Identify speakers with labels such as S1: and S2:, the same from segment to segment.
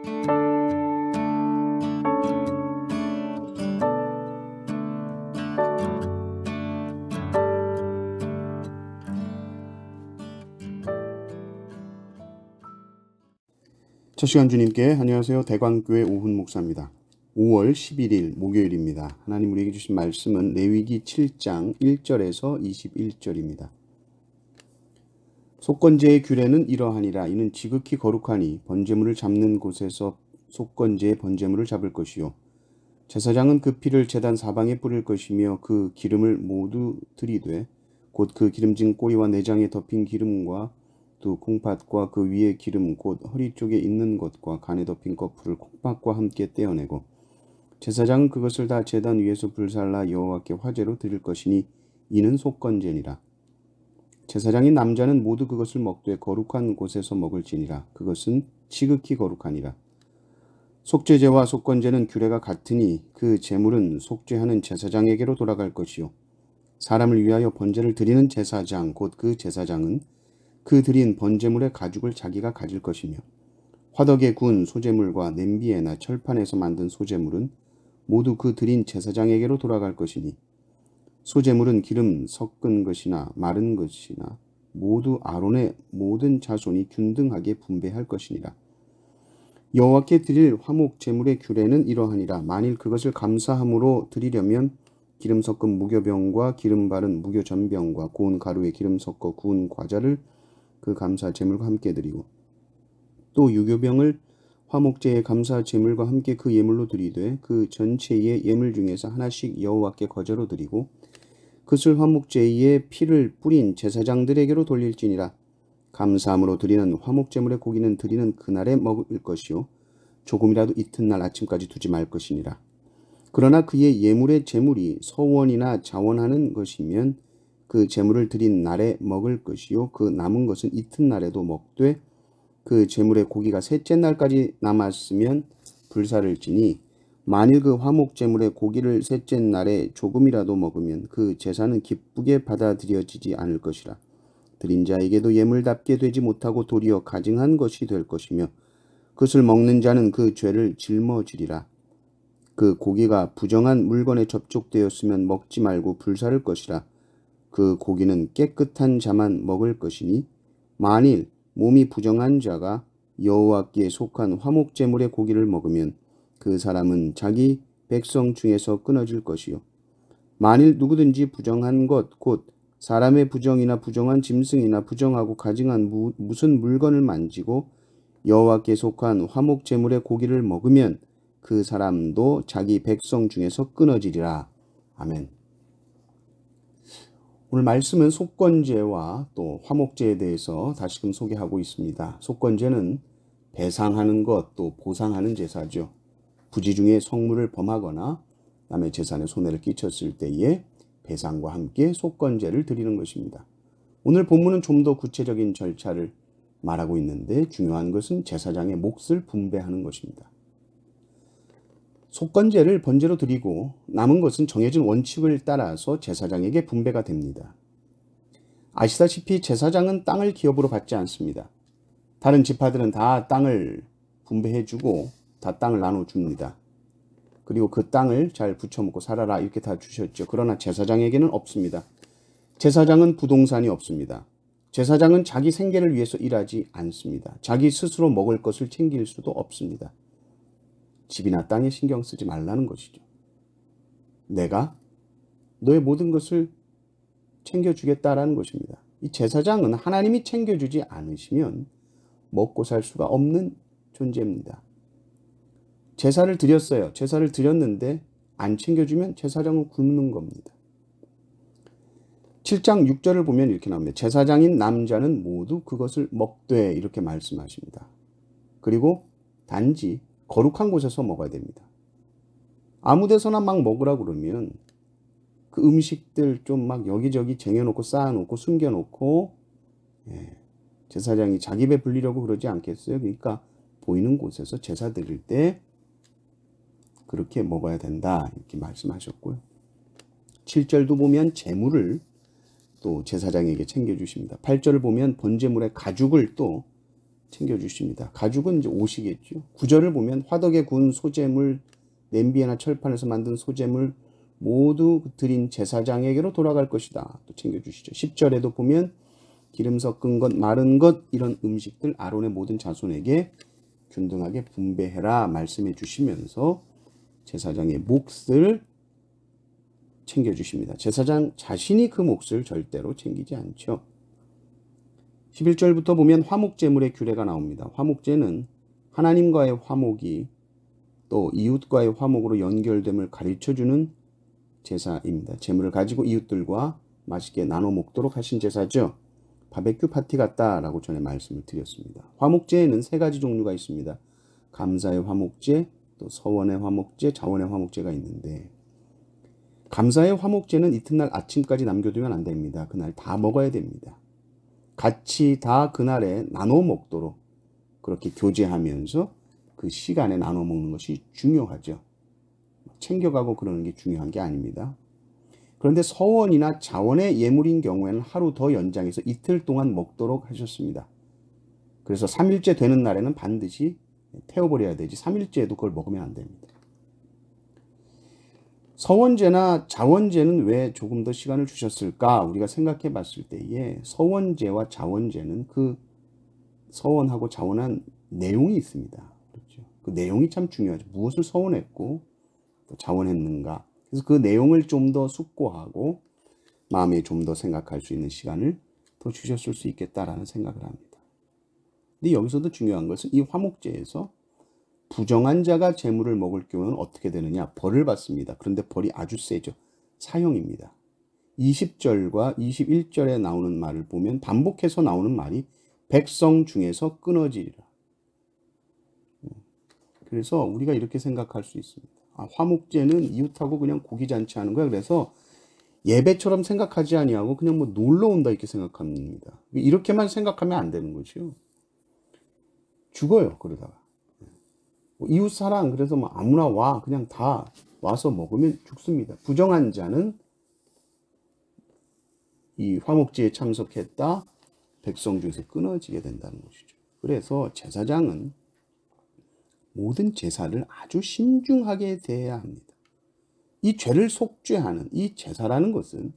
S1: 첫 시간 주님께 안녕하세요. 대광교회 오훈 목사입니다. 5월 11일 목요일입니다. 하나님 우리에게 주신 말씀은 레위기 7장 1절에서 21절입니다. 속건제의 규례는 이러하니라. 이는 지극히 거룩하니 번제물을 잡는 곳에서 속건제의 번제물을 잡을 것이요 제사장은 그 피를 제단 사방에 뿌릴 것이며 그 기름을 모두 들이되 곧 그 기름진 꼬리와 내장에 덮인 기름과 또 콩팥과 그 위에 기름 곧 허리 쪽에 있는 것과 간에 덮인 거풀을 콩팥과 함께 떼어내고 제사장은 그것을 다 제단 위에서 불살라 여호와께 화제로 드릴 것이니 이는 속건제니라. 제사장인 남자는 모두 그것을 먹되 거룩한 곳에서 먹을지니라. 그것은 지극히 거룩하니라. 속죄제와 속건제는 규례가 같으니 그 제물은 속죄하는 제사장에게로 돌아갈 것이요 사람을 위하여 번제를 드리는 제사장 곧 그 제사장은 그 드린 번제물의 가죽을 자기가 가질 것이며 화덕에 구운 소제물과 냄비에나 철판에서 만든 소제물은 모두 그 드린 제사장에게로 돌아갈 것이니 소제물은 기름 섞은 것이나 마른 것이나 모두 아론의 모든 자손이 균등하게 분배할 것이니라. 여호와께 드릴 화목 제물의 규례는 이러하니라. 만일 그것을 감사함으로 드리려면 기름 섞은 무교병과 기름 바른 무교전병과 고운 가루에 기름 섞어 구운 과자를 그 감사 제물과 함께 드리고 또 유교병을 화목제의 감사 제물과 함께 그 예물로 드리되 그 전체의 예물 중에서 하나씩 여호와께 거제로 드리고 그것을 화목제의 피를 뿌린 제사장들에게로 돌릴지니라. 감사함으로 드리는 화목제물의 고기는 드리는 그날에 먹을 것이요 조금이라도 이튿날 아침까지 두지 말 것이니라. 그러나 그의 예물의 제물이 서원이나 자원하는 것이면 그 제물을 드린 날에 먹을 것이요 그 남은 것은 이튿날에도 먹되 그 제물의 고기가 셋째 날까지 남았으면 불사를 지니 만일 그 화목 제물의 고기를 셋째 날에 조금이라도 먹으면 그 제사는 기쁘게 받아들여지지 않을 것이라. 드린 자에게도 예물답게 되지 못하고 도리어 가증한 것이 될 것이며 그것을 먹는 자는 그 죄를 짊어지리라. 그 고기가 부정한 물건에 접촉되었으면 먹지 말고 불사를 것이라. 그 고기는 깨끗한 자만 먹을 것이니 만일 몸이 부정한 자가 여호와께 속한 화목 제물의 고기를 먹으면 그 사람은 자기 백성 중에서 끊어질 것이요 만일 누구든지 부정한 것 곧 사람의 부정이나 부정한 짐승이나 부정하고 가증한 무슨 물건을 만지고 여호와께 속한 화목 제물의 고기를 먹으면 그 사람도 자기 백성 중에서 끊어지리라. 아멘. 오늘 말씀은 속건제와 또 화목제에 대해서 다시금 소개하고 있습니다. 속건제는 배상하는 것, 또 보상하는 제사죠. 부지 중에 성물을 범하거나 남의 재산에 손해를 끼쳤을 때에 배상과 함께 속건제를 드리는 것입니다. 오늘 본문은 좀 더 구체적인 절차를 말하고 있는데 중요한 것은 제사장의 몫을 분배하는 것입니다. 속건제를 번제로 드리고 남은 것은 정해진 원칙을 따라서 제사장에게 분배가 됩니다. 아시다시피 제사장은 땅을 기업으로 받지 않습니다. 다른 지파들은 다 땅을 분배해주고 다 땅을 나눠줍니다. 그리고 그 땅을 잘 부쳐먹고 살아라 이렇게 다 주셨죠. 그러나 제사장에게는 없습니다. 제사장은 부동산이 없습니다. 제사장은 자기 생계를 위해서 일하지 않습니다. 자기 스스로 먹을 것을 챙길 수도 없습니다. 집이나 땅에 신경 쓰지 말라는 것이죠. 내가 너의 모든 것을 챙겨주겠다라는 것입니다. 이 제사장은 하나님이 챙겨주지 않으시면 먹고 살 수가 없는 존재입니다. 제사를 드렸어요. 제사를 드렸는데 안 챙겨주면 제사장은 굶는 겁니다. 7장 6절을 보면 이렇게 나옵니다. 제사장인 남자는 모두 그것을 먹되 이렇게 말씀하십니다. 그리고 단지 거룩한 곳에서 먹어야 됩니다. 아무 데서나 막 먹으라 그러면 그 음식들 좀 막 여기저기 쟁여놓고 쌓아놓고 숨겨놓고 제사장이 자기 배 불리려고 그러지 않겠어요? 그러니까 보이는 곳에서 제사 드릴 때 그렇게 먹어야 된다 이렇게 말씀하셨고요. 7절도 보면 제물을 또 제사장에게 챙겨주십니다. 8절을 보면 번제물의 가죽을 또 챙겨주십니다. 가죽은 이제 옷이겠죠. 9절을 보면 화덕에 구운 소재물, 냄비나 철판에서 만든 소재물 모두 드린 제사장에게로 돌아갈 것이다. 또 챙겨주시죠. 10절에도 보면 기름 섞은 것, 마른 것 이런 음식들 아론의 모든 자손에게 균등하게 분배해라 말씀해 주시면서 제사장의 몫을 챙겨주십니다. 제사장 자신이 그 몫을 절대로 챙기지 않죠. 11절부터 보면 화목제물의 규례가 나옵니다. 화목제는 하나님과의 화목이 또 이웃과의 화목으로 연결됨을 가르쳐주는 제사입니다. 제물을 가지고 이웃들과 맛있게 나눠 먹도록 하신 제사죠. 바베큐 파티 같다라고 전에 말씀을 드렸습니다. 화목제에는 세 가지 종류가 있습니다. 감사의 화목제, 또 서원의 화목제, 자원의 화목제가 있는데 감사의 화목제는 이튿날 아침까지 남겨두면 안 됩니다. 그날 다 먹어야 됩니다. 같이 다 그날에 나눠 먹도록 그렇게 교제하면서 그 시간에 나눠 먹는 것이 중요하죠. 챙겨가고 그러는 게 중요한 게 아닙니다. 그런데 서원이나 자원의 예물인 경우에는 하루 더 연장해서 이틀 동안 먹도록 하셨습니다. 그래서 3일째 되는 날에는 반드시 태워버려야 되지 3일째에도 그걸 먹으면 안 됩니다. 서원제나 자원제는 왜 조금 더 시간을 주셨을까? 우리가 생각해 봤을 때에 서원제와 자원제는 그 서원하고 자원한 내용이 있습니다. 그렇죠? 그 내용이 참 중요하죠. 무엇을 서원했고 또 자원했는가. 그래서 그 내용을 좀 더 숙고하고 마음에 좀 더 생각할 수 있는 시간을 더 주셨을 수 있겠다라는 생각을 합니다. 근데 여기서도 중요한 것은 이 화목제에서 부정한 자가 제물을 먹을 경우는 어떻게 되느냐? 벌을 받습니다. 그런데 벌이 아주 세죠. 사형입니다. 20절과 21절에 나오는 말을 보면 반복해서 나오는 말이 백성 중에서 끊어지리라. 그래서 우리가 이렇게 생각할 수 있습니다. 화목제는 이웃하고 그냥 고기잔치 하는 거야. 그래서 예배처럼 생각하지 아니하고 그냥 뭐 놀러 온다 이렇게 생각합니다. 이렇게만 생각하면 안 되는 거죠. 죽어요. 그러다가. 이웃 사랑 그래서 뭐 아무나 와 그냥 다 와서 먹으면 죽습니다. 부정한 자는 이 화목제에 참석했다 백성 중에서 끊어지게 된다는 것이죠. 그래서 제사장은 모든 제사를 아주 신중하게 대해야 합니다. 이 죄를 속죄하는 이 제사라는 것은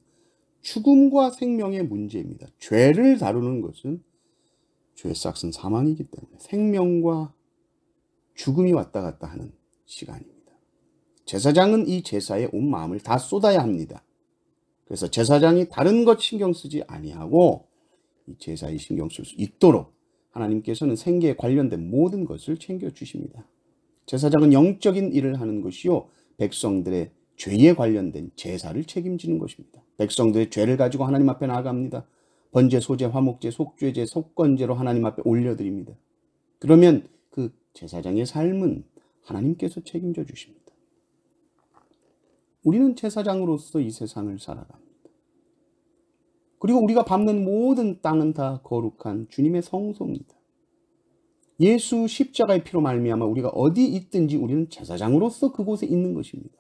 S1: 죽음과 생명의 문제입니다. 죄를 다루는 것은 죄의 싹은 사망이기 때문에 생명과 죽음이 왔다 갔다 하는 시간입니다. 제사장은 이 제사에 온 마음을 다 쏟아야 합니다. 그래서 제사장이 다른 것 신경 쓰지 아니하고 이 제사에 신경 쓸 수 있도록 하나님께서는 생계에 관련된 모든 것을 챙겨주십니다. 제사장은 영적인 일을 하는 것이요 백성들의 죄에 관련된 제사를 책임지는 것입니다. 백성들의 죄를 가지고 하나님 앞에 나아갑니다. 번제, 소제, 화목제, 속죄제, 속건제로 하나님 앞에 올려드립니다. 그러면 그 제사장의 삶은 하나님께서 책임져 주십니다. 우리는 제사장으로서 이 세상을 살아갑니다. 그리고 우리가 밟는 모든 땅은 다 거룩한 주님의 성소입니다. 예수 십자가의 피로 말미암아 우리가 어디 있든지 우리는 제사장으로서 그곳에 있는 것입니다.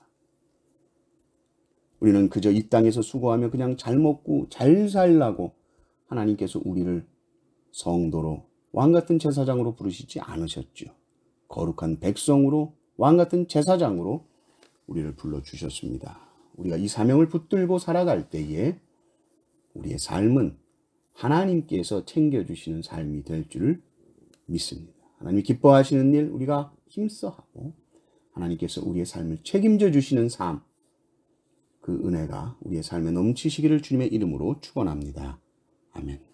S1: 우리는 그저 이 땅에서 수고하며 그냥 잘 먹고 잘 살라고 하나님께서 우리를 성도로 왕같은 제사장으로 부르시지 않으셨죠. 거룩한 백성으로 왕같은 제사장으로 우리를 불러주셨습니다. 우리가 이 사명을 붙들고 살아갈 때에 우리의 삶은 하나님께서 챙겨주시는 삶이 될 줄 믿습니다. 하나님이 기뻐하시는 일 우리가 힘써 하고 하나님께서 우리의 삶을 책임져 주시는 삶, 그 은혜가 우리의 삶에 넘치시기를 주님의 이름으로 축원합니다. 아멘.